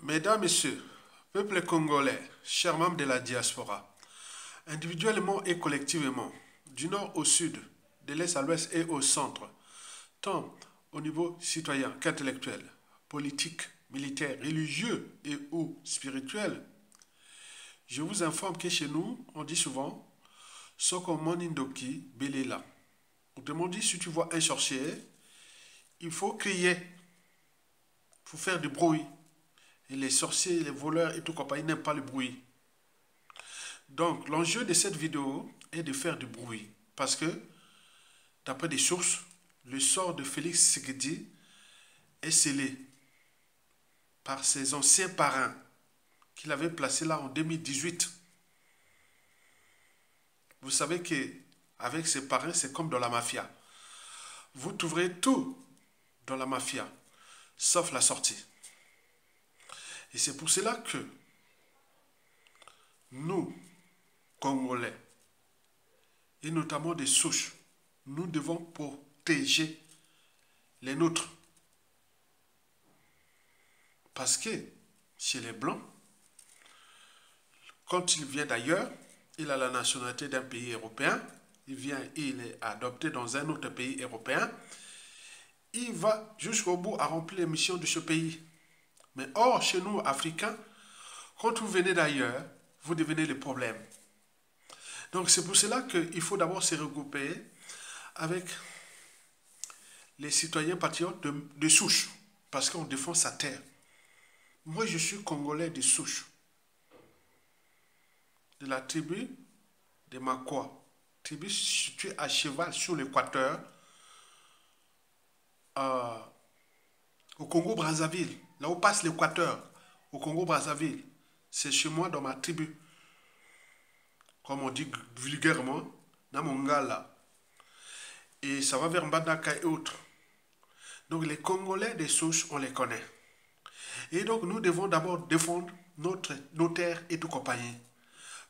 Mesdames, Messieurs, peuple congolais, chers membres de la diaspora, individuellement et collectivement, du nord au sud, de l'est à l'ouest et au centre, tant au niveau citoyen qu'intellectuel, politique, militaire, religieux et ou spirituel, je vous informe que chez nous, on dit souvent Soko Monindoki Belela. Autrement dit, si tu vois un sorcier, il faut crier, il faut faire du bruit. Et les sorciers, les voleurs et tout compagnie n'aiment pas le bruit. Donc, l'enjeu de cette vidéo est de faire du bruit. Parce que, d'après des sources, le sort de Félix Tshisekedi est scellé par ses anciens parrains qu'il avait placés là en 2018. Vous savez qu'avec ses parrains, c'est comme dans la mafia. Vous trouverez tout dans la mafia, sauf la sortie. Et c'est pour cela que nous, Congolais, et notamment des souches, nous devons protéger les nôtres. Parce que chez les Blancs, quand il vient d'ailleurs, il a la nationalité d'un pays européen, il est adopté dans un autre pays européen, il va jusqu'au bout à remplir les missions de ce pays. Mais or, chez nous, Africains, quand vous venez d'ailleurs, vous devenez le problème. Donc c'est pour cela qu'il faut d'abord se regrouper avec les citoyens patriotes de souche, parce qu'on défend sa terre. Moi, je suis Congolais de souche, de la tribu de Makwa, tribu située à cheval sur l'équateur, au Congo-Brazzaville, là où passe l'équateur, au Congo-Brazzaville. C'est chez moi, dans ma tribu. Comme on dit vulgairement, dans mon gala. Et ça va vers Mbandaka et autres. Donc les Congolais des souches, on les connaît. Et donc nous devons d'abord défendre nos terres et tout compagnie.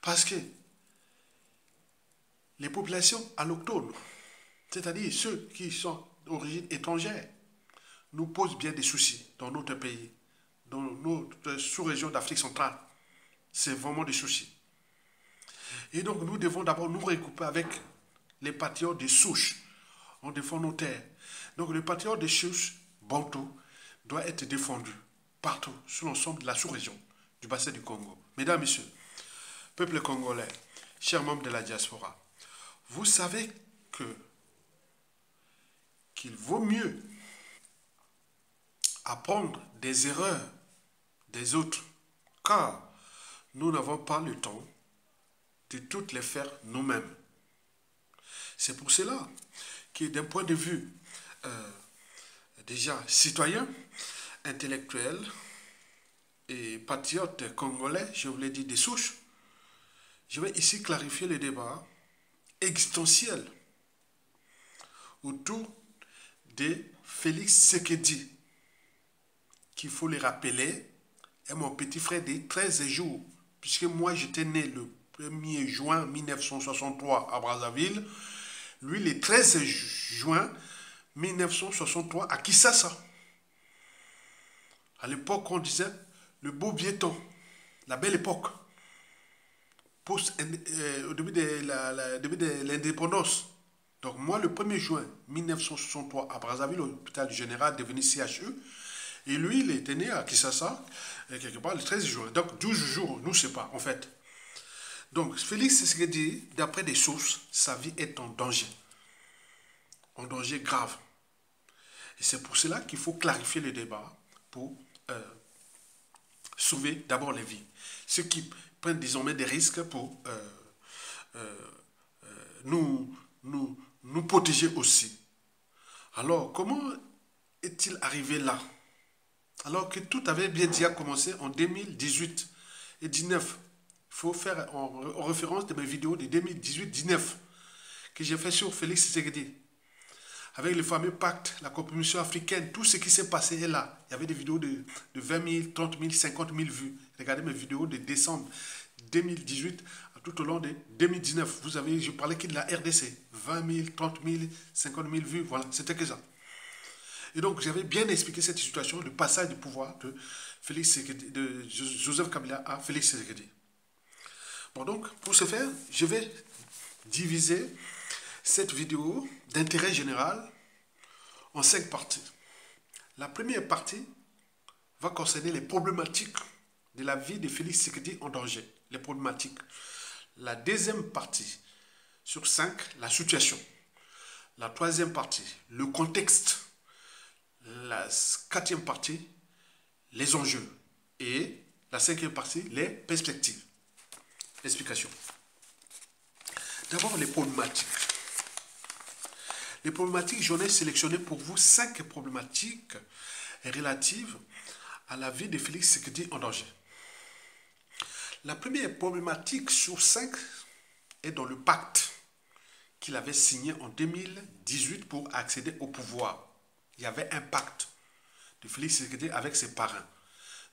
Parce que les populations allochtones, c'est-à-dire ceux qui sont d'origine étrangère, nous posent bien des soucis dans notre pays, dans notre sous-région d'Afrique centrale. C'est vraiment des soucis. Et donc nous devons d'abord nous regrouper avec les patriotes des souches. On défend nos terres. Donc le patriote des souches, Bantou, doit être défendu partout, sur l'ensemble de la sous-région du bassin du Congo. Mesdames, Messieurs, peuple congolais, chers membres de la diaspora, vous savez qu'il vaut mieux apprendre des erreurs des autres, car nous n'avons pas le temps de toutes les faire nous-mêmes. C'est pour cela que d'un point de vue déjà citoyen, intellectuel et patriote congolais, je vous l'ai dit des souches, je vais ici clarifier le débat existentiel autour de Félix Tshisekedi, qu'il faut le rappeler, est mon petit frère de 13 jours, puisque moi j'étais né le 1er juin 1963 à Brazzaville, lui le 13 juin 1963 à Kinshasa. À l'époque, on disait le beau vieux temps, la belle époque, au début de l'indépendance. Donc moi, le 1er juin 1963 à Brazzaville, l'hôpital du général devenu CHU, et lui, il était né à Kinshasa, quelque part le 13 juin. Donc 12 jours, nous, je ne sais pas, en fait. Donc Félix Tshisekedi, d'après des sources, sa vie est en danger grave. Et c'est pour cela qu'il faut clarifier le débat pour sauver d'abord les vies. Ceux qui prennent désormais des risques pour nous protéger aussi. Alors, comment est-il arrivé là? Alors que tout avait bien déjà commencé en 2018 et 2019. Il faut faire en référence de mes vidéos de 2018-19 que j'ai fait sur Félix Tshisekedi. Avec le fameux pacte, la commission africaine, tout ce qui s'est passé est là. Il y avait des vidéos de 20 000, 30 000, 50 000 vues. Regardez mes vidéos de décembre 2018 tout au long de 2019. Vous avez, je parlais que de la RDC. 20 000, 30 000, 50 000 vues. Voilà, c'était que ça. Et donc, j'avais bien expliqué cette situation, le passage du pouvoir de Joseph Kabila à Félix Tshisekedi. Bon, donc, pour ce faire, je vais diviser cette vidéo d'intérêt général en 5 parties. La première partie va concerner les problématiques de la vie de Félix Tshisekedi en danger. Les problématiques. La deuxième partie, sur 5, la situation. La troisième partie, le contexte. La quatrième partie, les enjeux. Et la cinquième partie, les perspectives. Explication. D'abord, les problématiques. Les problématiques, j'en ai sélectionné pour vous 5 problématiques relatives à la vie de Félix Tshisekedi en danger. La première problématique sur 5 est dans le pacte qu'il avait signé en 2018 pour accéder au pouvoir. Il y avait un pacte de Félix Tshisekedi avec ses parrains,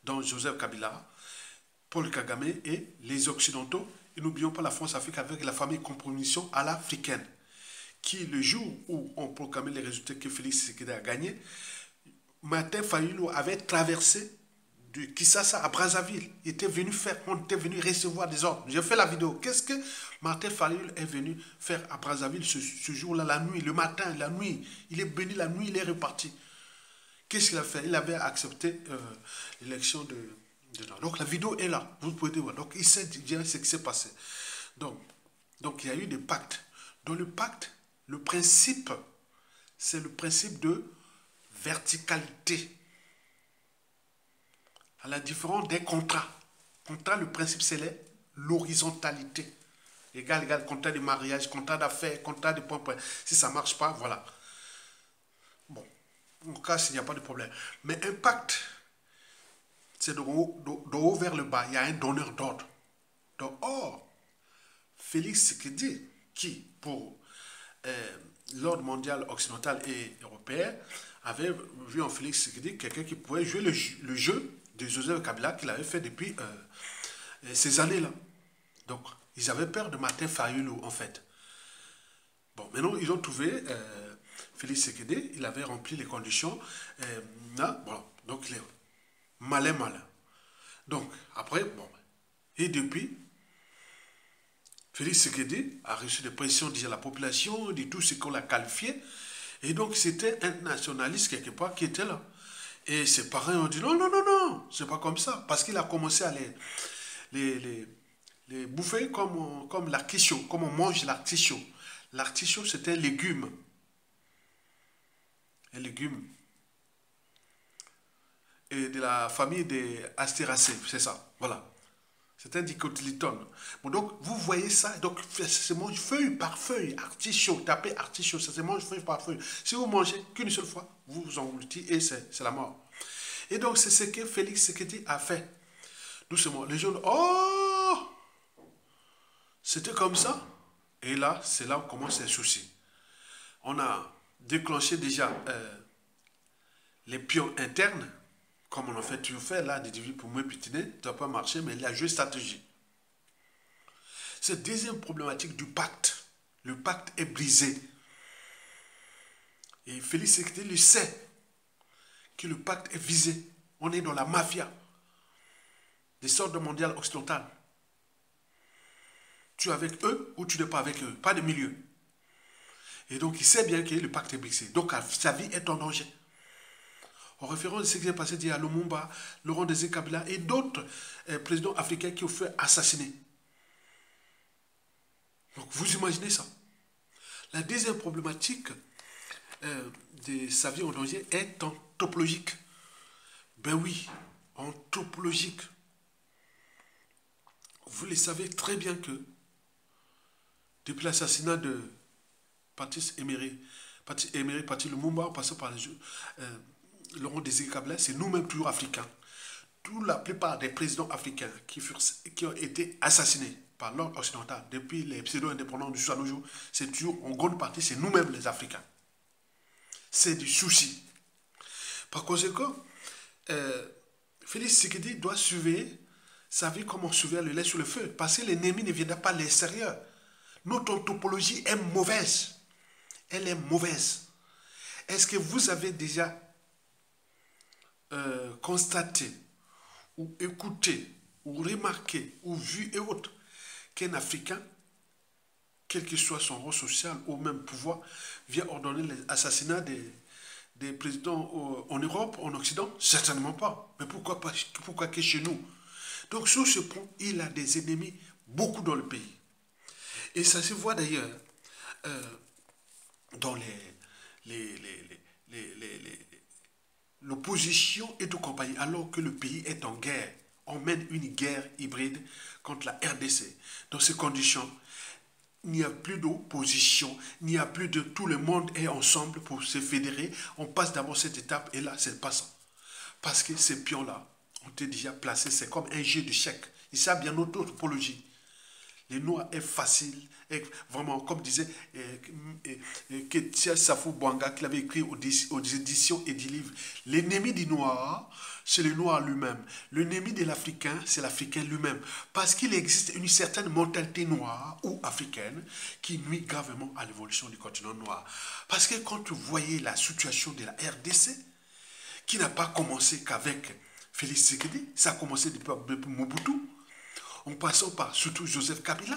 dont Joseph Kabila, Paul Kagame et les Occidentaux. Et n'oublions pas la France-Afrique avec la famille compromission à l'africaine, qui, le jour où on proclamait les résultats que Félix Tshisekedi a gagné, Martin Fayulu avait traversé de Kinshasa à Brazzaville. Il était venu faire, on était venu recevoir des ordres. J'ai fait la vidéo. Qu'est-ce que Martin Fayulu est venu faire à Brazzaville ce jour-là, la nuit, le matin, la nuit. Il est venu la nuit, il est reparti. Qu'est-ce qu'il a fait? Il avait accepté l'élection de... Donc la vidéo est là, vous pouvez voir. Donc il sait bien ce qui s'est passé. Donc il y a eu des pactes. Dans le pacte, le principe, c'est le principe de verticalité. À la différence des contrats. Contrat, le principe, c'est l'horizontalité. Égal, contrat de mariage, contrat d'affaires, contrat de point. Si ça ne marche pas, voilà. Bon, en cas, s'il n'y a pas de problème. Mais un pacte, c'est de haut vers le bas. Il y a un donneur d'ordre. Donc, or, Félix Tshisekedi, qui, pour l'ordre mondial occidental et européen, avait vu en Félix Tshisekedi quelqu'un qui pouvait jouer le jeu de Joseph Kabila qu'il avait fait depuis ces années-là. Donc, ils avaient peur de Martin Fayulu, en fait. Bon, maintenant, ils ont trouvé Félix Tshisekedi, il avait rempli les conditions. Là, bon, donc, il est malin. Donc, après, bon, et depuis, Félix Tshisekedi a reçu des pressions de la population, de tout ce qu'on l'a qualifié. Et donc, c'était un nationaliste quelque part qui était là. Et ses parents ont dit non, c'est pas comme ça. Parce qu'il a commencé à les bouffer comme l'artichaut, comme on mange l'artichaut. L'artichaut, c'est un légume. Un légume. Et de la famille des Astéracées, c'est ça. Voilà. C'est un dicotylédone. Bon, donc, vous voyez ça. Donc, c'est mange feuille par feuille. Artichaut. Tapez artichaut. Ça se mange feuille par feuille. Si vous mangez qu'une seule fois, vous vous engloutissez et c'est la mort. Et donc, c'est ce que Félix Tshisekedi a fait. Doucement. Les gens, oh! C'était comme ça. Et là, c'est là où commencent les soucis. On a déclenché déjà les pions internes. Comme on en fait toujours fait, là, des divisions pour moi pitiner, ça ne doit pas marcher, mais il a joué stratégie. Cette deuxième problématique du pacte, le pacte est brisé. Et Félix Tshisekedi le sait que le pacte est visé. On est dans la mafia des ordres mondiales occidentales. Tu es avec eux ou tu n'es pas avec eux, pas de milieu. Et donc, il sait bien que le pacte est brisé. Donc, sa vie est en danger. En référence à ce qui s'est passé d'hier à Lumumba, Laurent Désiré Kabila et d'autres présidents africains qui ont fait assassiner. Donc vous imaginez ça. La deuxième problématique de sa vie en danger est anthropologique. Ben oui, anthropologique. Vous le savez très bien que depuis l'assassinat de Patrice Emery, Patrice Lumumba, en passant par Laurent Désiré Kabila, c'est nous-mêmes toujours africains. La plupart des présidents africains qui ont été assassinés par l'ordre occidental depuis les pseudo-indépendants du à nos jours, c'est toujours, en grande partie, c'est nous-mêmes les Africains. C'est du souci. Par conséquent, Félix Tshisekedi doit surveiller sa vie comme on surveille le lait sur le feu, parce que l'ennemi ne viendra pas de l'extérieur. Notre anthropologie est mauvaise. Elle est mauvaise. Est-ce que vous avez déjà constaté, ou écouté, ou remarqué, ou vu et autres qu'un Africain, quel que soit son rôle social ou même pouvoir, vient ordonner l'assassinat des présidents en Europe, en Occident? Certainement pas. Mais pourquoi pas, pourquoi que chez nous? Donc sur ce point, il a des ennemis beaucoup dans le pays. Et ça se voit d'ailleurs euh, dans l'opposition et tout compagnie, alors que le pays est en guerre. On mène une guerre hybride contre la RDC. Dans ces conditions, il n'y a plus d'opposition, il n'y a plus de tout le monde est ensemble pour se fédérer. On passe d'abord cette étape et là, c'est passant. Parce que ces pions-là ont été déjà placés, c'est comme un jeu d'échecs. Et ça a bien notre topologie. Les Noirs est facile, est vraiment, comme disait Ketia Safou Bouanga, qui l'avait écrit aux éditions et du livre. L'ennemi du Noir, c'est le Noir lui-même. L'ennemi de l'Africain, c'est l'Africain lui-même. Parce qu'il existe une certaine mentalité noire ou africaine qui nuit gravement à l'évolution du continent noir. Parce que quand vous voyez la situation de la RDC, qui n'a pas commencé qu'avec Félix Tshisekedi, ça a commencé depuis Mobutu, en passant par surtout Joseph Kabila,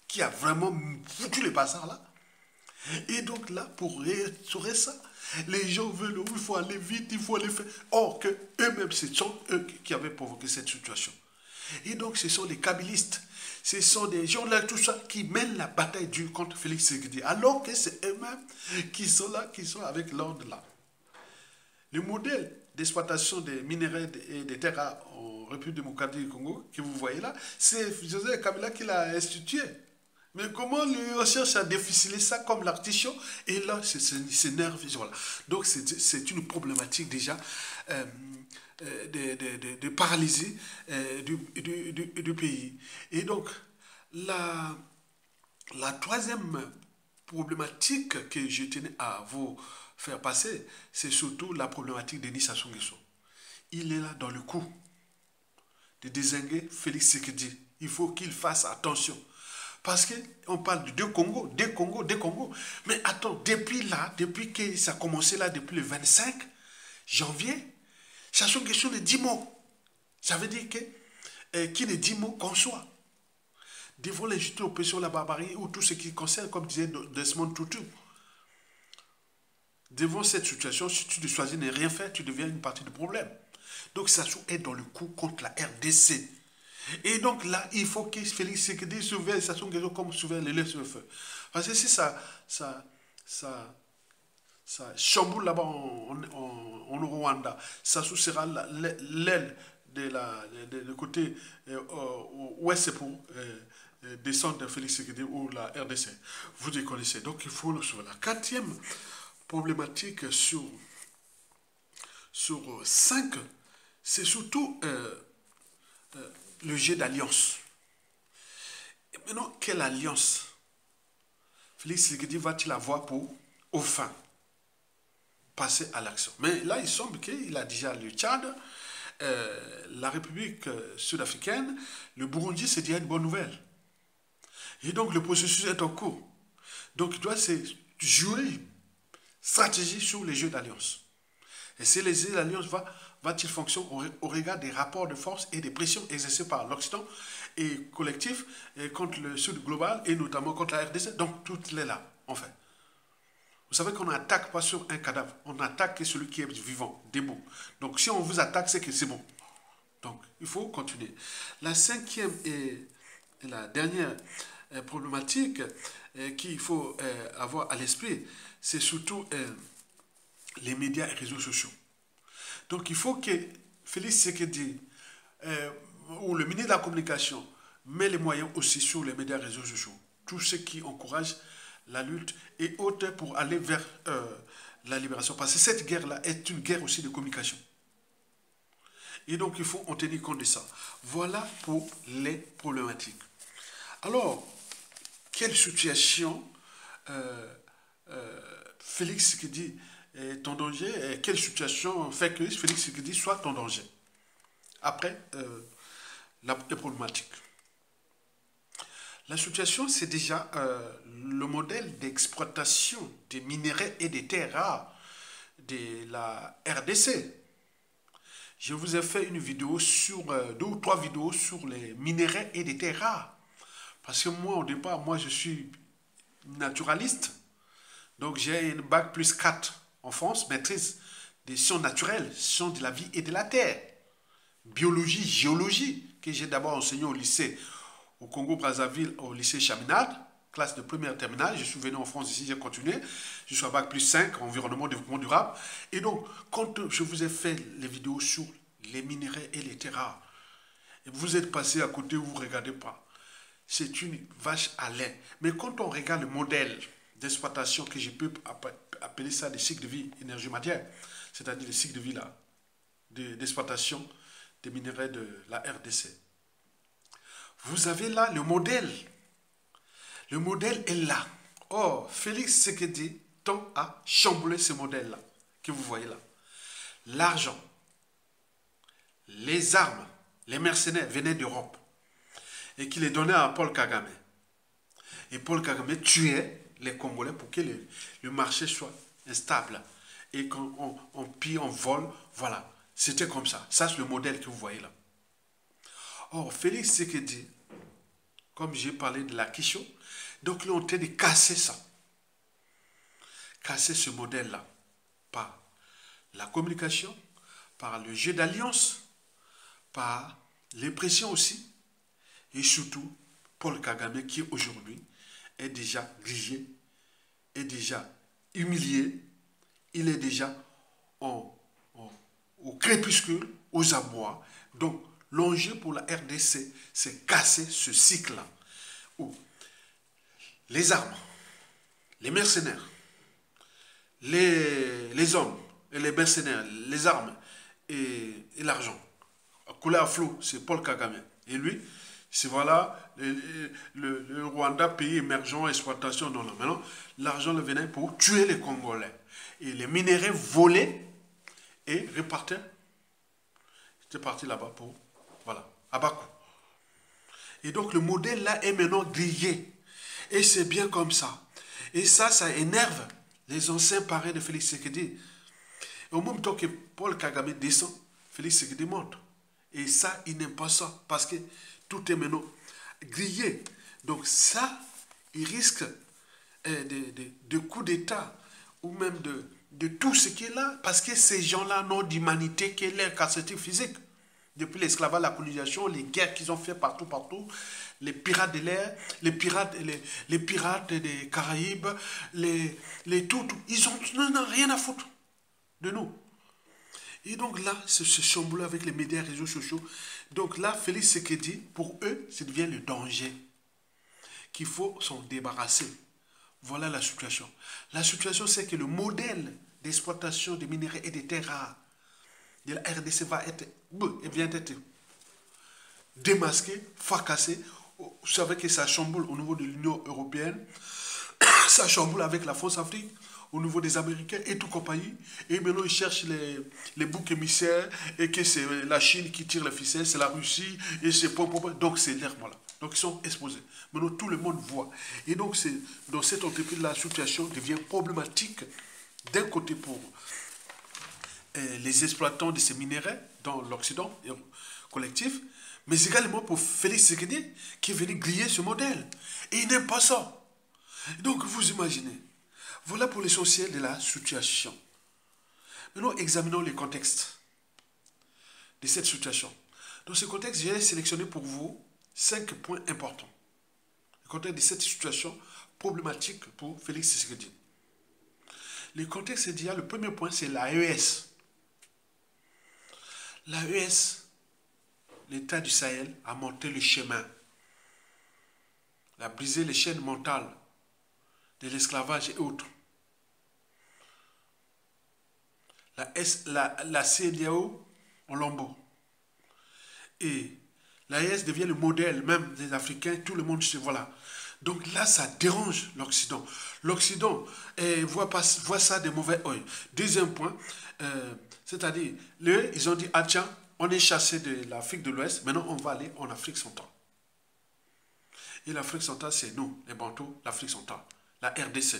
qui a vraiment foutu les bazars là. Et donc là, pour restaurer ça, les gens veulent, il faut aller vite, il faut aller faire. Or que eux-mêmes, ce sont eux qui avaient provoqué cette situation. Et donc ce sont les kabylistes, ce sont des gens là, tout ça, qui mènent la bataille dure contre Félix Tshisekedi, alors que c'est eux-mêmes qui sont là, qui sont avec l'ordre là. Le modèle d'exploitation des minéraux et des terres rares en République démocratique du Congo, que vous voyez là, c'est Joseph Kabila qui l'a institué. Mais comment on cherche à déficeler ça comme l'artichaut? Et là, c'est nerveux. Voilà. Donc, c'est une problématique déjà de paralysie du pays. Et donc, la troisième problématique que je tenais à vous faire passer, c'est surtout la problématique de Denis Sassou Nguesso. Il est là dans le coup de désinguer Félix Tshisekedi. Il faut qu'il fasse attention. Parce qu'on parle de deux Congos, deux Congos, deux Congos. Mais attends, depuis là, depuis que ça a commencé là, depuis le 25 janvier, Sassou Nguesso ne dit mot. Ça veut dire que qui ne dit mot qu'on soit. Devant l'injustice, l'oppression, la barbarie, ou tout ce qui concerne, comme disait Desmond Tutu. Devant cette situation, si tu choisis de ne rien faire, tu deviens une partie du problème. Donc Sassou est dans le coup contre la RDC. Et donc là, il faut que Félix Tshisekedi surveille Sassou Nguesso comme surveille les sur le feu. Parce que si ça chamboule là-bas en Rwanda, Sassou sera l'aile de côté ouest pour descendre de Félix Tshisekedi ou la RDC. Vous les connaissez. Donc il faut le surveiller. La quatrième problématique sur 5, c'est surtout le jeu d'alliance. Et maintenant, quelle alliance Félix Tshisekedi va-t-il avoir pour, au fin, passer à l'action? Mais là, il semble qu'il a déjà le Tchad, la République sud-africaine, le Burundi, c'est déjà une bonne nouvelle. Et donc, le processus est en cours. Donc, il doit se jouer stratégie sur les jeux d'alliance. Et si les jeux d'alliance va-t-il fonctionner au regard des rapports de force et des pressions exercées par l'Occident et collectif et contre le Sud global et notamment contre la RDC? Donc, tout est là, en fait. Vous savez qu'on n'attaque pas sur un cadavre, on attaque celui qui est vivant, debout. Donc, si on vous attaque, c'est que c'est bon. Donc, il faut continuer. La cinquième et la dernière problématique qu'il faut avoir à l'esprit, c'est surtout les médias et réseaux sociaux. Donc il faut que Félix Tshisekedi ou le ministre de la Communication met les moyens aussi sur les médias et réseaux sociaux. Tout ce qui encourage la lutte et autres pour aller vers la libération. Parce que cette guerre-là est une guerre aussi de communication. Et donc il faut en tenir compte de ça. Voilà pour les problématiques. Alors, quelle situation Félix Tshisekedi est en danger et quelle situation fait que Félix Tshisekedi soit en danger après les problématiques. La situation, c'est déjà le modèle d'exploitation des minéraux et des terres rares de la RDC. je vous ai fait une vidéo sur, 2 ou 3 vidéos sur les minéraux et les terres rares. Parce que moi, au départ, moi, je suis naturaliste. Donc, j'ai une bac plus 4 en France, maîtrise des sciences naturelles, sciences de la vie et de la terre. Biologie, géologie, que j'ai d'abord enseigné au lycée, au Congo-Brazzaville, au lycée Chaminade, classe de première terminale. Je suis venu en France ici, j'ai continué. Je suis à bac plus 5, environnement, développement durable. Et donc, quand je vous ai fait les vidéos sur les minéraux et les terres rares, et vous êtes passé à côté, vous ne regardez pas. C'est une vache à lait. Mais quand on regarde le modèle d'exploitation, que je peux appeler ça des cycles de vie énergie matière, c'est-à-dire les cycles de vie là, d'exploitation des minéraux de la RDC. Vous avez là le modèle. Le modèle est là. Or, Félix Tshisekedi tend à chambouler ce modèle-là, que vous voyez là. L'argent, les armes, les mercenaires venaient d'Europe et qu'il les donnait à Paul Kagame. Et Paul Kagame tuait les Congolais pour que le marché soit instable et qu'on pille, on vole, voilà. C'était comme ça. Ça, c'est le modèle que vous voyez là. Or, Félix Tshisekedi, comme j'ai parlé de la question, donc là, on tente de casser ça. Casser ce modèle-là par la communication, par le jeu d'alliance, par les pressions aussi, et surtout Paul Kagame qui aujourd'hui est déjà grillé, est déjà humilié, il est déjà au crépuscule, aux abois. Donc l'enjeu pour la RDC, c'est casser ce cycle-là où les armes, les mercenaires, les hommes et les mercenaires, les armes et l'argent, coulé à flot, c'est Paul Kagame. Et lui, c'est voilà, le Rwanda, pays émergent, exploitation, non, non. Maintenant, l'argent le venait pour tuer les Congolais. Et les minéraux volés et repartaient. C'était parti là-bas pour, voilà, à bas coût. Et donc, le modèle là est maintenant grillé. Et c'est bien comme ça. Et ça énerve les anciens parrains de Félix Tshisekedi. Et au même temps que Paul Kagame descend, Félix Tshisekedi monte. Et ça, il n'aime pas ça. Parce que tout est maintenant grillé. Donc ça, il risque de coups d'État ou même de tout ce qui est là. Parce que ces gens-là n'ont d'humanité que leur capacité physique. Depuis l'esclavage, la colonisation, les guerres qu'ils ont fait partout, les pirates de l'air, les pirates des Caraïbes, tout, ils n'ont rien à foutre de nous. Et donc là, ce chamboulé avec les médias, les réseaux sociaux. Donc là, Félix Tshisekedi, pour eux, ça devient le danger. Qu'il faut s'en débarrasser. Voilà la situation. La situation, c'est que le modèle d'exploitation des minéraux et des terres rares de la RDC vient d'être démasqué, fracassé. Vous savez que ça chamboule au niveau de l'Union européenne, ça chamboule avec la France-Afrique, au niveau des Américains et tout compagnie. Et maintenant, ils cherchent les boucs émissaires et que c'est la Chine qui tire les ficelles, c'est la Russie et c'est donc c'est l'air, voilà. Donc ils sont exposés. Maintenant, tout le monde voit. Et donc, dans cette entreprise, la situation devient problématique d'un côté pour les exploitants de ces minéraux dans l'Occident collectif, mais également pour Félix Tshisekedi qui est venu griller ce modèle. Et il n'aime pas ça. Donc vous imaginez, voilà pour l'essentiel de la situation. Maintenant, examinons le contexte de cette situation. Dans ce contexte, j'ai sélectionné pour vous 5 points importants. Le contexte de cette situation problématique pour Félix Tshisekedi. Le contexte est déjà, le premier point, c'est l'AES. L'AES, l'État du Sahel, a monté le chemin. Il a brisé les chaînes mentales de l'esclavage et autres. La CEDEAO en lambeaux. Et l'AES devient le modèle même des Africains, tout le monde se voit là. Donc là, ça dérange l'Occident. L'Occident voit ça de mauvais oeil. Deuxième point, c'est-à-dire, ils ont dit, ah tiens, on est chassé de l'Afrique de l'Ouest, maintenant on va aller en Afrique centrale. Et l'Afrique centrale, c'est nous, les Bantous, l'Afrique centrale, la RDC.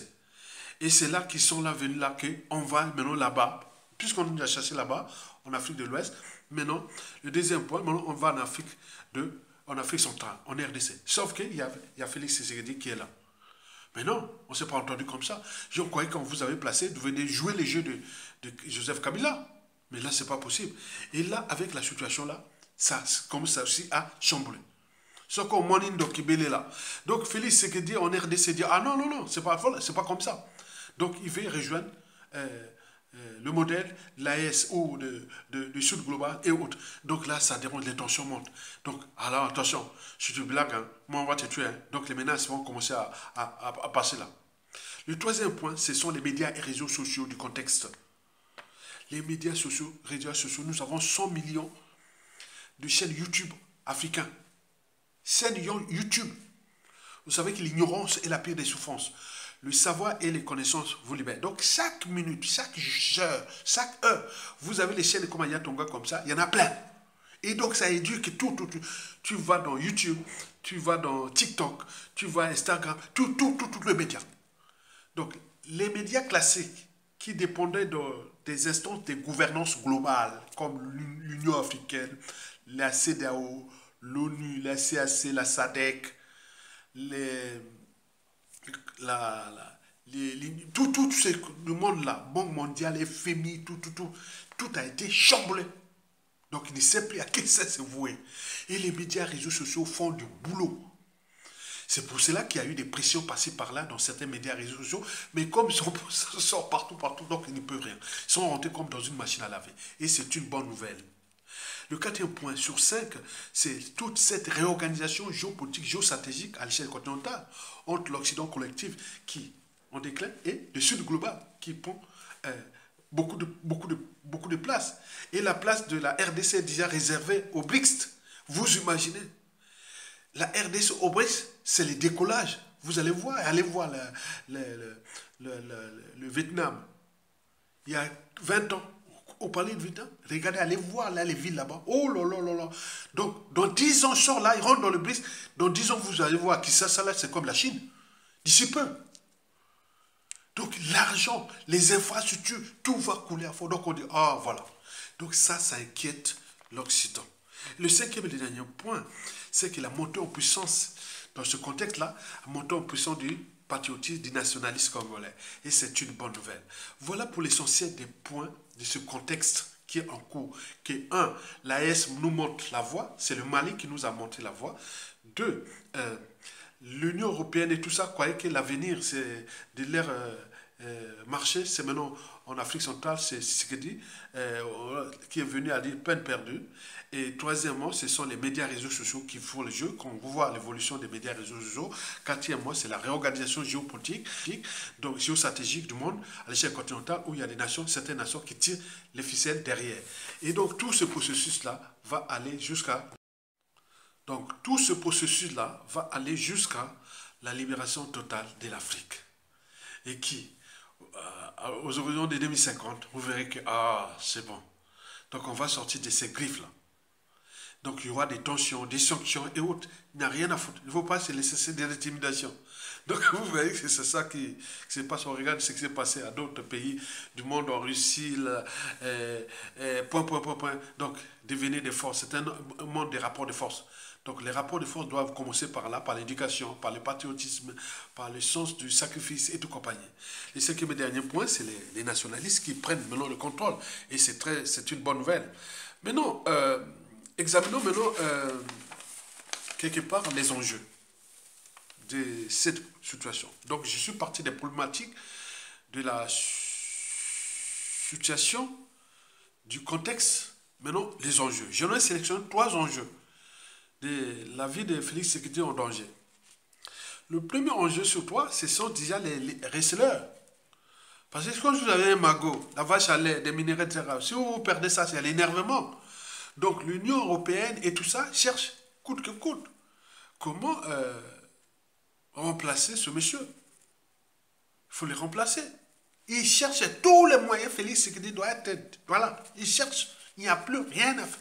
Et c'est là qu'ils sont là venus là, qu'on va maintenant là-bas, puisqu'on nous a chassé là-bas, en Afrique de l'Ouest, Maintenant, le deuxième point, maintenant on va en Afrique centrale, en RDC. Sauf qu'il y a Félix Tshisekedi qui est là. Mais non, on ne s'est pas entendu comme ça. Je croyais que quand vous avez placé, vous venez jouer les jeux de Joseph Kabila. Mais là, ce n'est pas possible. Et là, avec la situation là, ça commence aussi à chambouler. Sauf qu'on Monindo Kibele là. Donc Félix Tshisekedi en RDC dit ah non, non, non, c'est pas comme ça. Donc il veut rejoindre le modèle, l'AS ou de Sud Global et autres. Donc là, ça dérange, les tensions montent. Donc, alors attention, si tu blagues, hein, moi on va te tuer. Hein. Donc les menaces vont commencer à passer là. Le troisième point, ce sont les médias et réseaux sociaux du contexte. Les médias sociaux, nous avons 100 millions de chaînes YouTube africains. Chaînes YouTube. Vous savez que l'ignorance est la pire des souffrances. Le savoir et les connaissances vous libèrent. Donc, chaque minute, chaque heure, vous avez les chaînes comme Ayatonga comme ça, il y en a plein. Et donc, ça éduque tout. Tu vas dans YouTube, tu vas dans TikTok, tu vas Instagram, tous les médias. Donc, les médias classiques qui dépendaient des instances de gouvernance globale, comme l'Union africaine, la CEDEAO, l'ONU, la CAC, la SADC, tout le monde là, Banque mondiale, FMI, tout a été chamboulé. Donc il ne sait plus à qui ça se vouer. Et les médias, réseaux sociaux font du boulot. C'est pour cela qu'il y a eu des pressions passées par là dans certains médias, réseaux sociaux. Mais comme ils sont partout, donc ils ne peuvent rien. Ils sont rentrés comme dans une machine à laver. Et c'est une bonne nouvelle. Le quatrième point sur 5, c'est toute cette réorganisation géopolitique, géostratégique à l'échelle continentale entre l'Occident collectif qui en déclin et le Sud global qui prend beaucoup de place. Et la place de la RDC est déjà réservée au BRICS. Vous imaginez, la RDC au BRICS, c'est le décollage. Vous allez voir, le Vietnam. Il y a 20 ans, au palais de Vietnam, regardez, allez voir là les villes là-bas. Oh là là là là. Donc, dans 10 ans, sort là, ils rentrent dans le BRICS. Dans 10 ans, vous allez voir que ça là, c'est comme la Chine. D'ici peu. Donc, l'argent, les infrastructures, tout va couler à fond. Donc, on dit, ah, voilà. Donc, ça inquiète l'Occident. Le cinquième et le dernier point, c'est que la montée en puissance, dans ce contexte-là, la montée en puissance du patriotisme, du nationalisme congolais. Et c'est une bonne nouvelle. Voilà pour l'essentiel des points de ce contexte qui est en cours. Que 1, l'AES nous montre la voie, c'est le Mali qui nous a montré la voie. 2, l'Union européenne et tout ça croyait que l'avenir, c'est de leur marché, c'est maintenant en Afrique centrale, c'est ce qu'il dit, qui est venu à dire peine perdue. Et troisièmement, ce sont les médias réseaux sociaux qui font le jeu, quand on voit l'évolution des médias réseaux sociaux. Quatrièmement, c'est la réorganisation géopolitique, donc géostratégique du monde à l'échelle continentale, où il y a des nations, certaines nations qui tirent les ficelles derrière. Et donc tout ce processus-là va aller jusqu'à la libération totale de l'Afrique. Et qui, aux horizons de 2050, vous verrez que, c'est bon. Donc on va sortir de ces griffes-là. Donc il y aura des tensions, des sanctions et autres. Il n'y a rien à foutre. Il ne faut pas se laisser des intimidations. Donc vous voyez que c'est ça qui se passe. On regarde ce qui s'est passé à d'autres pays du monde, en Russie, point. Donc devenir des forces. C'est un monde des rapports de force. Donc les rapports de force doivent commencer par là, par l'éducation, par le patriotisme, par le sens du sacrifice et tout compagnie. Le cinquième et dernier point, c'est les nationalistes qui prennent maintenant le contrôle. Et c'est une bonne nouvelle. Maintenant, examinons maintenant quelque part les enjeux de cette situation. Donc je suis parti des problématiques de la situation, du contexte, maintenant les enjeux. J'en ai sélectionné 3 enjeux de la vie de Félix Tshisekedi en danger. Le premier enjeu sur 3, ce sont déjà les receleurs. Parce que quand vous avez un magot, la vache à lait, des minéraux, etc., si vous perdez ça, c'est l'énervement. Donc l'Union européenne et tout ça cherche coûte que coûte comment remplacer ce monsieur. Il faut le remplacer. Il cherche tous les moyens. Félix Tshisekedi doit être... Voilà, il cherche. Il n'y a plus rien à faire.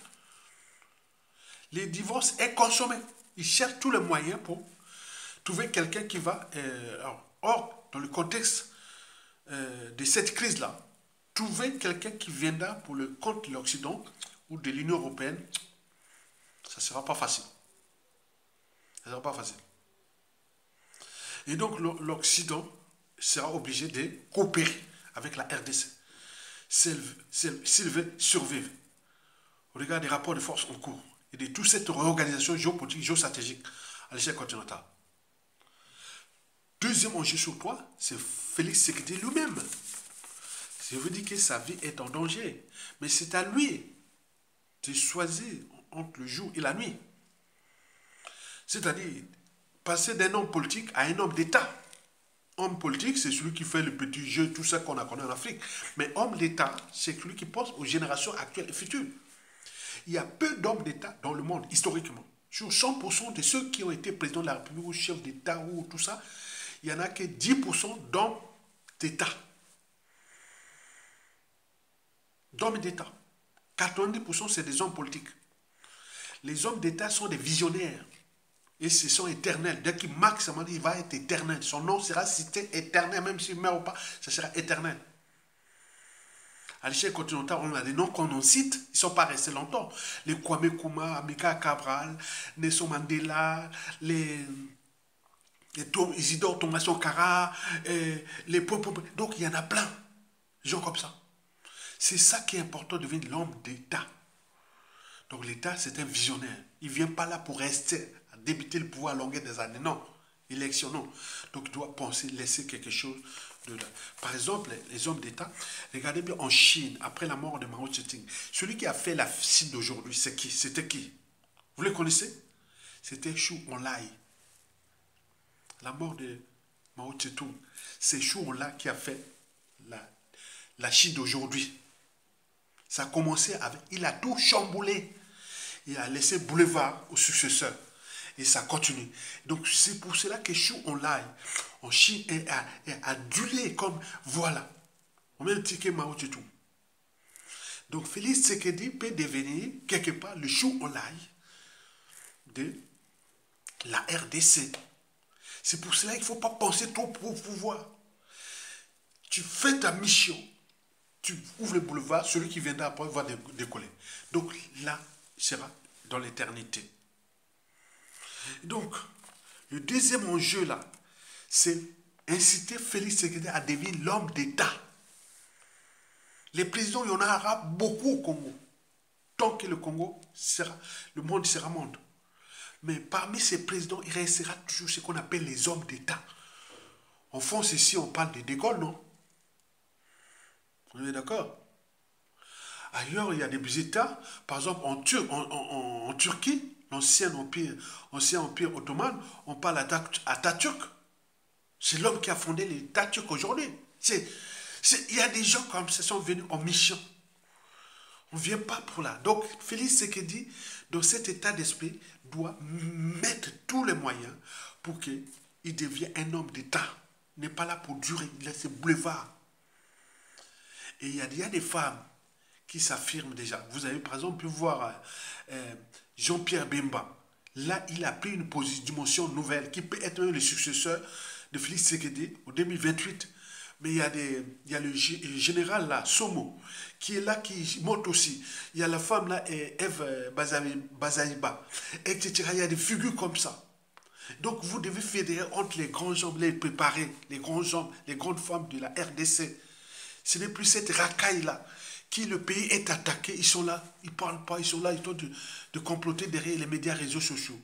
Le divorce est consommé. Il cherche tous les moyens pour trouver quelqu'un qui va... or, dans le contexte de cette crise-là, trouver quelqu'un qui viendra pour le compte de l'Occident ou de l'Union européenne, ça ne sera pas facile. Ça ne sera pas facile. Et donc l'Occident sera obligé de coopérer avec la RDC s'il veut survivre au regard des rapports de force en cours et de toute cette réorganisation géopolitique, géostratégique à l'échelle continentale. Deuxième enjeu sur toi, c'est Félix Tshisekedi lui-même. Je veux dire que sa vie est en danger, mais c'est à lui de choisir entre le jour et la nuit. C'est-à-dire passer d'un homme politique à un homme d'État. Homme politique, c'est celui qui fait le petit jeu, tout ça qu'on a connu en Afrique. Mais homme d'État, c'est celui qui pense aux générations actuelles et futures. Il y a peu d'hommes d'État dans le monde, historiquement. Sur 100% de ceux qui ont été présidents de la République ou chefs d'État ou tout ça, il n'y en a que 10% d'hommes d'État. D'hommes d'État. 90% c'est des hommes politiques. Les hommes d'État sont des visionnaires. Et ce sont éternels. Dès qu'il marque sa main, il va être éternel. Son nom sera cité éternel, même s'il meurt ou pas, ça sera éternel. À l'échelle continentale, on a des noms qu'on en cite, ils ne sont pas restés longtemps. Les Kwame Nkrumah, Amilcar Cabral, Nelson Mandela, les Isidore Thomas Sankara, les donc il y en a plein. Des gens comme ça. C'est ça qui est important de devenir l'homme d'État. Donc l'État, c'est un visionnaire. Il ne vient pas là pour rester, à débiter le pouvoir à longueur des années. Non, élection, non. Donc il doit penser, laisser quelque chose de là. Par exemple, les hommes d'État, regardez bien en Chine, après la mort de Mao Tse-tung, celui qui a fait la Chine d'aujourd'hui, c'est qui? C'était qui? Vous les connaissez? C'était Chou Enlai. La mort de Mao Tse-tung, c'est Chou Enlai qui a fait la Chine d'aujourd'hui. Ça a commencé avec, il a tout chamboulé. Il a laissé boulevard aux successeurs. Et ça continue. Donc c'est pour cela que Chou Enlai, en Chine, est adulé comme, voilà. On met le ticket Mao Tse-tung. Donc Félix Tshisekedi peut devenir quelque part le Chou Enlai de la RDC. C'est pour cela qu'il ne faut pas penser trop au pouvoir. Tu fais ta mission. Tu ouvres le boulevard, celui qui viendra après va décoller. Donc là, il sera dans l'éternité. Donc, le deuxième enjeu là, c'est inciter Félix Tshisekedi à devenir l'homme d'État. Les présidents, il y en aura beaucoup au Congo. Tant que le Congo sera, le monde sera monde. Mais parmi ces présidents, il restera toujours ce qu'on appelle les hommes d'État. En France, ici, on parle de Gaulle, non? On est d'accord? Ailleurs, il y a des États, par exemple en Turquie, l'ancien empire ottoman, on parle Atatürk. C'est l'homme qui a fondé l'État turc aujourd'hui. Il y a des gens comme ça sont venus en mission. On ne vient pas pour là. Donc, Félix Tshisekedi, dans cet état d'esprit, doit mettre tous les moyens pour qu'il devienne un homme d'État. Il n'est pas là pour durer, il laisse boulevard. Et il y a des femmes qui s'affirment déjà. Vous avez par exemple pu voir Jean-Pierre Bemba. Là, il a pris une dimension nouvelle qui peut être le successeur de Félix Tshisekedi en 2028. Mais il y a le général là, Somo, qui est là, qui monte aussi. Il y a la femme là, Eve Bazaïba, etc. Il y a des figures comme ça. Donc vous devez fédérer entre les grands hommes, les préparer, les grands hommes, les grandes femmes de la RDC. Ce n'est plus cette racaille-là qui le pays est attaqué. Ils sont là, ils ne parlent pas, ils sont là, ils tentent de comploter derrière les médias réseaux sociaux.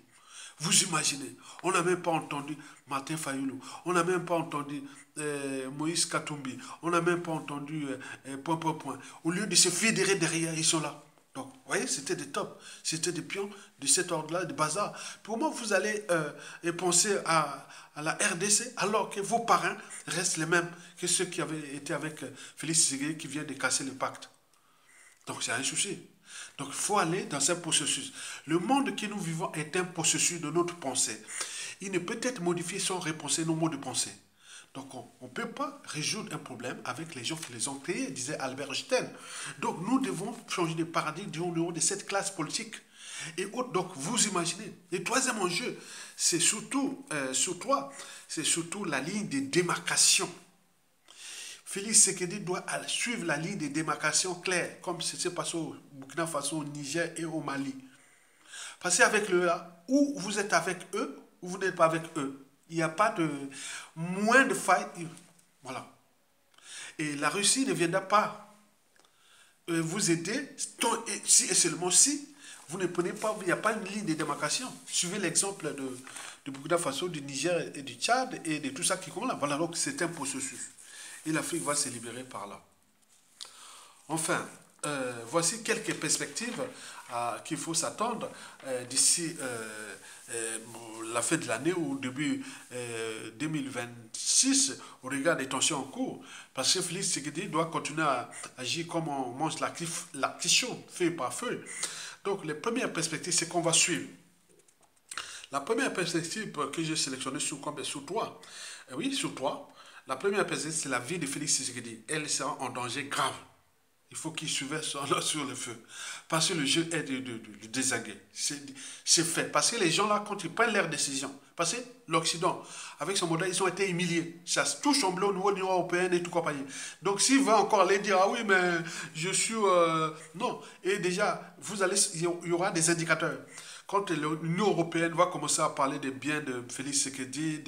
Vous imaginez, on n'a même pas entendu Martin Fayoulou, on n'a même pas entendu Moïse Katumbi, on n'a même pas entendu point. Au lieu de se fédérer derrière, ils sont là. Donc, vous voyez, c'était des tops, c'était des pions de cet ordre-là, de bazar. Pour moi, vous allez penser à la RDC, alors que vos parrains restent les mêmes que ceux qui avaient été avec Félix Tshisekedi qui vient de casser le pacte. Donc, c'est un souci. Donc, il faut aller dans ce processus. Le monde que nous vivons est un processus de notre pensée. Il ne peut être modifié sans repenser nos modes de pensée. Donc, on ne peut pas résoudre un problème avec les gens qui les ont créés, disait Albert Einstein. Donc, nous devons changer de paradigme au niveau de cette classe politique. Et autres, donc, vous imaginez. Le troisième enjeu, c'est surtout, c'est surtout la ligne de démarcation. Félix Tshisekedi doit suivre la ligne de démarcation claire, comme ce s'est passé au Burkina Faso, au Niger et au Mali. Parce qu'avec le A, ou vous êtes avec eux, ou vous n'êtes pas avec eux. Il n'y a pas de moins de failles. Voilà. Et la Russie ne viendra pas vous aider si et seulement si vous ne prenez pas, il n'y a pas une ligne de démarcation. Suivez l'exemple de Burkina Faso, du Niger et du Tchad et de tout ça qui compte là. Voilà, donc c'est un processus. Et l'Afrique va se libérer par là. Enfin, voici quelques perspectives qu'il faut s'attendre d'ici la fin de l'année ou début 2026 au regard des tensions en cours. Parce que Félix Tshisekedi doit continuer à agir comme on mange l'actition, feu par feu. Donc les premières perspectives, c'est qu'on va suivre. La première perspective que j'ai sélectionnée sur toi, oui, sur toi, la première perspective, c'est la vie de Félix Tshisekedi. Elle sera en danger grave. Il faut qu'il surveille sur le feu. Parce que le jeu est de désinguer. C'est fait. Parce que les gens là, quand ils prennent leurs décisions, parce que l'Occident, avec son modèle, ils ont été humiliés. Ça tout semblé au niveau de l'Union européenne et tout compagnie. Donc s'il va encore aller dire, ah oui, mais je suis... non. Et déjà, il y aura des indicateurs. Quand l'Union européenne va commencer à parler des biens de Félix Tshisekedi,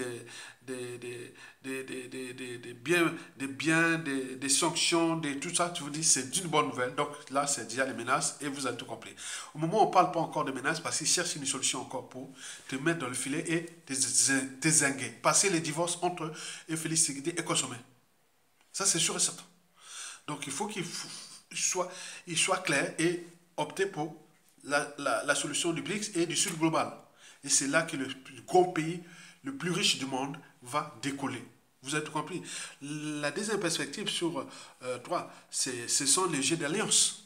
des sanctions, de tout ça, tu vous dis c'est une bonne nouvelle. Donc là, c'est déjà les menaces et vous avez tout compris. Au moment où on ne parle pas encore de menaces, parce qu'ils cherchent une solution encore pour te mettre dans le filet et te zinguer. Passer les divorces entre eux et Félix Tshisekedi est consommé. Ça, c'est sûr et certain. Donc il faut qu'il soit clair et opter pour la solution du BRICS et du Sud global. Et c'est là que le grand pays, le plus riche du monde, va décoller. Vous avez tout compris. La deuxième perspective sur toi, ce sont les jeux d'alliance.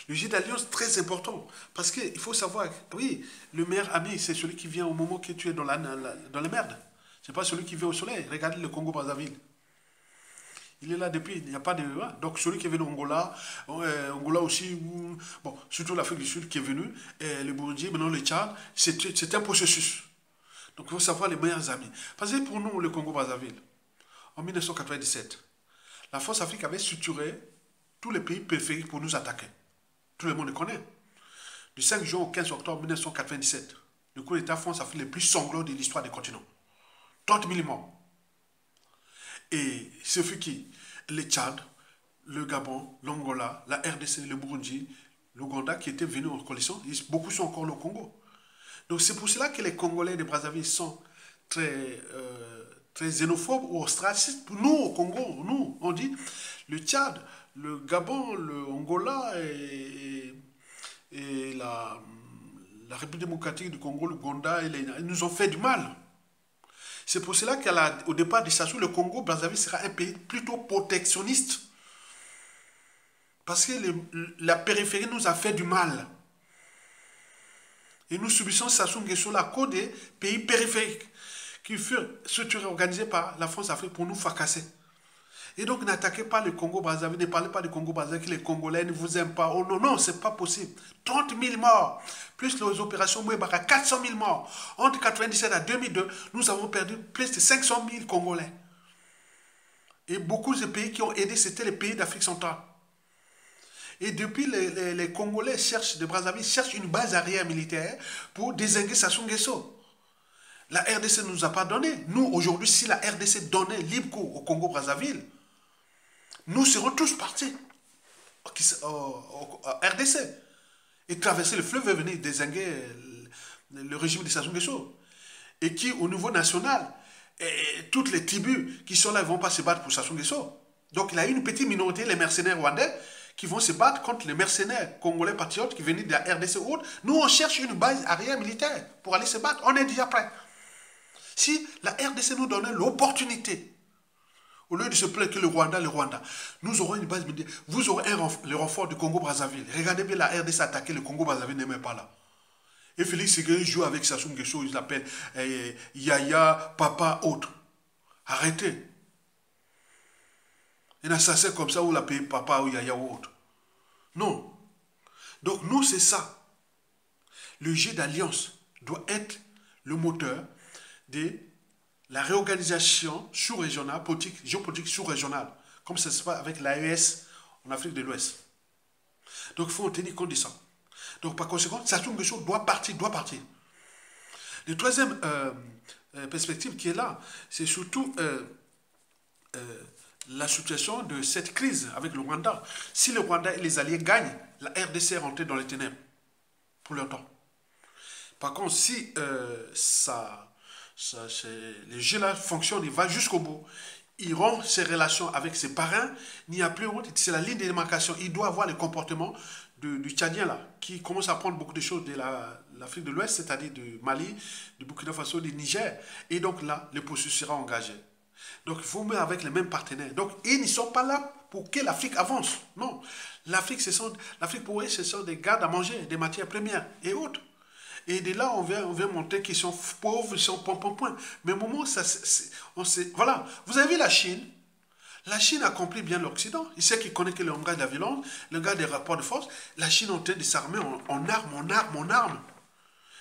Le jeu d'alliance, très important. Parce qu'il faut savoir, oui, le meilleur ami, c'est celui qui vient au moment que tu es dans la merde. Ce n'est pas celui qui vient au soleil. Regardez le Congo-Brazzaville. Il est là depuis, il n'y a pas de... Donc celui qui est venu d'Angola, Angola aussi, bon, surtout l'Afrique du Sud qui est venu, le Burundi, maintenant le Tchad, c'est un processus. Donc il faut savoir les meilleurs amis. Parce que pour nous, le Congo-Brazzaville, en 1997, la force Afrique avait structuré tous les pays périphériques pour nous attaquer. Tout le monde le connaît. Du 5 juin au 15 octobre 1997, le coup d'État France-Afrique le plus sanglant de l'histoire des continents. 30 000 morts. Et ce fut qui? Le Tchad, le Gabon, l'Angola, la RDC, le Burundi, l'Ouganda qui étaient venus en coalition. Beaucoup sont encore au Congo. Donc c'est pour cela que les Congolais de Brazzaville sont très xénophobes ou ostracistes. Nous, au Congo, nous, on dit le Tchad, le Gabon, le Angola et la République démocratique du Congo, l'Ouganda, ils nous ont fait du mal. C'est pour cela qu'au départ de Sassou, le Congo-Brazzaville sera un pays plutôt protectionniste. Parce que la périphérie nous a fait du mal. Et nous subissons Sassou Nguesso à cause des pays périphériques qui furent structurés, organisés par la France-Afrique pour nous fracasser. Et donc n'attaquez pas le Congo-Brazzaville, ne parlez pas du Congo-Brazzaville, que les Congolais ne vous aiment pas. Oh non, non, c'est pas possible. 30 000 morts, plus les opérations Mouébara, 400 000 morts. Entre 1997 à 2002, nous avons perdu plus de 500 000 Congolais. Et beaucoup de pays qui ont aidé, c'était les pays d'Afrique centrale. Et depuis, les Congolais de Brazzaville cherchent une base arrière militaire pour désinguer Sassou Nguesso. La RDC ne nous a pas donné. Nous, aujourd'hui, si la RDC donnait libre cours au Congo-Brazzaville, nous serons tous partis au RDC et traverser le fleuve et venir désinguer le régime de Sassou Nguesso. Et qui, au niveau national, toutes les tribus qui sont là ne vont pas se battre pour Sassou Nguesso. Donc il y a une petite minorité, les mercenaires rwandais, qui vont se battre contre les mercenaires congolais patriotes qui viennent de la RDC ou autre. Nous, on cherche une base arrière militaire pour aller se battre. On est déjà prêt. Si la RDC nous donnait l'opportunité, au lieu de se plaindre que le Rwanda, nous aurons une base militaire. Vous aurez le renfort du Congo-Brazzaville. Regardez bien la RDC attaquer le Congo-Brazzaville, n'est même pas là. Et Félix Tshisekedi joue avec Sassou Nguesso, il l'appelle Yaya, Papa, autre. Arrêtez. Un assassin comme ça, où l'appelle Papa ou Yaya ou autre. Non. Donc nous, c'est ça. Le jeu d'alliance doit être le moteur de la réorganisation sous-régionale, géopolitique sous-régionale, comme ça se passe avec l'AES en Afrique de l'Ouest. Donc il faut en tenir compte de ça. Donc par conséquent, Sassou Nguesso doit partir, doit partir. La troisième perspective qui est là, c'est surtout la situation de cette crise avec le Rwanda. Si le Rwanda et les alliés gagnent, la RDC est rentrée dans les ténèbres pour longtemps. Par contre, si les jeux là fonctionnent, il va jusqu'au bout, il rompt ses relations avec ses parrains, il n'y a plus honte, c'est la ligne de démarcation. Il doit avoir le comportement du Tchadien là, qui commence à prendre beaucoup de choses de l'Afrique de l'Ouest, c'est-à-dire du Mali, du Burkina Faso, du Niger. Et donc là, le processus sera engagé. Donc il faut mettre avec les mêmes partenaires. Donc ils ne sont pas là pour que l'Afrique avance. Non. L'Afrique pour eux, ce sont des gardes à manger, des matières premières et autres. Et de là, on vient montrer qu'ils sont pauvres, ils sont point. Mais au moment où voilà. Vous avez vu la Chine. La Chine accomplit bien l'Occident. Il sait qu'il connaît que le langage de la violence, le langage des rapports de force. La Chine est en train de s'armer en armes.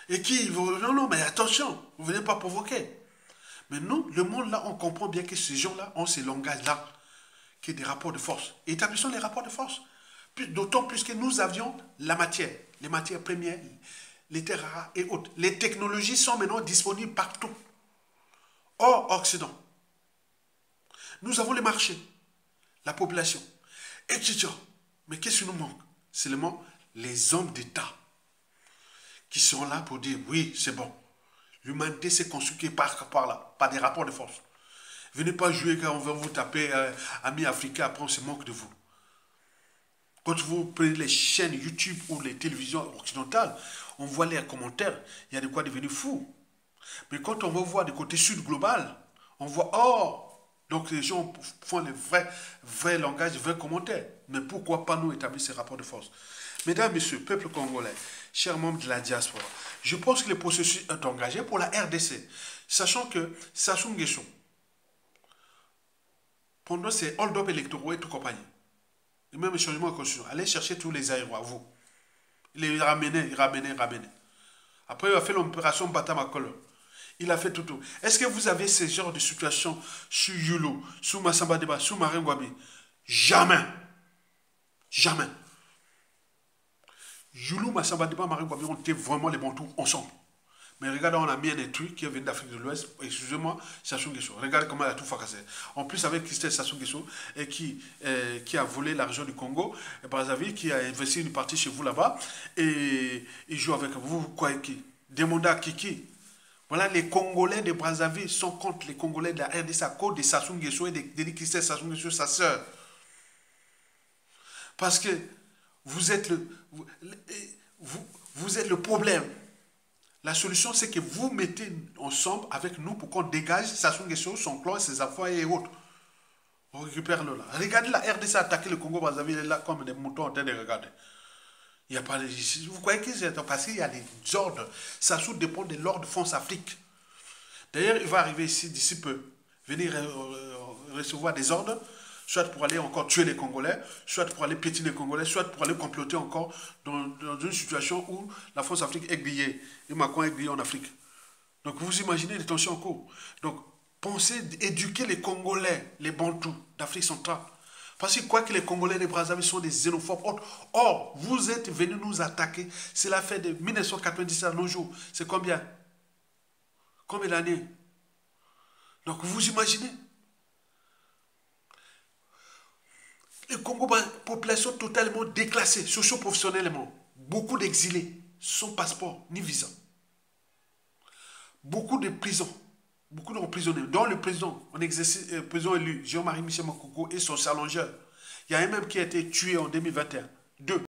Et qui, non, mais attention, vous ne venez pas provoquer. Mais nous, le monde là, on comprend bien que ces gens-là ont ces langages-là, qui est des rapports de force. Et établissons les rapports de force. D'autant plus que nous avions la matière, les matières premières, les terres rares et autres. Les technologies sont maintenant disponibles partout. Hors Occident. Nous avons les marchés, la population, etc. Mais qu'est-ce qui nous manque? Seulement les hommes d'État qui sont là pour dire oui, c'est bon. L'humanité s'est construite par des rapports de force. Venez pas jouer quand on va vous taper amis africains, après on se moque de vous. Quand vous prenez les chaînes YouTube ou les télévisions occidentales, on voit les commentaires, il y a de quoi devenir fou. Mais quand on va voir du côté sud global, on voit, oh, donc les gens font les vrais langages, les vrais commentaires. Mais pourquoi pas nous établir ces rapports de force? Mesdames, Messieurs, peuple congolais, chers membres de la diaspora, je pense que le processus est engagé pour la RDC, sachant que Sassou Nguesso, pendant ces hold-up électoraux et tout compagnie, et même les changements de constitution, allez chercher tous les aérois, vous. Il les ramenait. Après, il a fait l'opération Batamakolo. Il a fait tout. Est-ce que vous avez ce genre de situation sur Yulu, sur Massamba Deba, sur Marine Ngouabi? Jamais. Yulu, Massamba Deba, Marine Ngouabi ont été vraiment les bons tours ensemble. Mais regardez, on a mis un truc qui est venu d'Afrique de l'Ouest, excusez-moi, Sassou Nguesso. Regardez comment il a tout fracassé. En plus, avec Christelle Sassou Nguesso, qui a volé l'argent du Congo, et Brazzaville, qui a investi une partie chez vous là-bas, et il joue avec vous, quoi, qui? Demandez à Kiki. Voilà, les Congolais de Brazzaville sont contre les Congolais de la RDC à cause de Sassou Nguesso et de Christelle Sassou Nguesso, sa sœur. Parce que vous êtes le problème. La solution, c'est que vous mettez ensemble avec nous pour qu'on dégage Sassou Nguesso, son clan, ses affaires et autres. On récupère le là. Regardez la RDC attaquer le Congo Brazzaville là comme des moutons en train de regarder. Il y a pas vous croyez que c'est parce qu'il y a des ordres. Sassou dépend de l'ordre de France Afrique. D'ailleurs, il va arriver ici d'ici peu, venir recevoir des ordres, soit pour aller encore tuer les Congolais, soit pour aller piétiner les Congolais, soit pour aller comploter encore dans une situation où la France Afrique est grillée, et Macron est grillé en Afrique. Donc vous imaginez les tensions en cours. Donc pensez d'éduquer les Congolais, les Bantous d'Afrique centrale. Parce que quoi que les Congolais des Brazzaville sont des xénophobes. Or, vous êtes venus nous attaquer. C'est la fin de 1990 à nos jours. C'est combien? Combien d'années? Donc vous imaginez? Le Congo, population totalement déclassée, socio-professionnellement. Beaucoup d'exilés, sans passeport ni visa. Beaucoup de prisons, beaucoup d'emprisonnés. Dans le président, on exerce président élu, Jean-Marie Michel Mokoko et son challengeur. Il y a un même qui a été tué en 2021. Deux.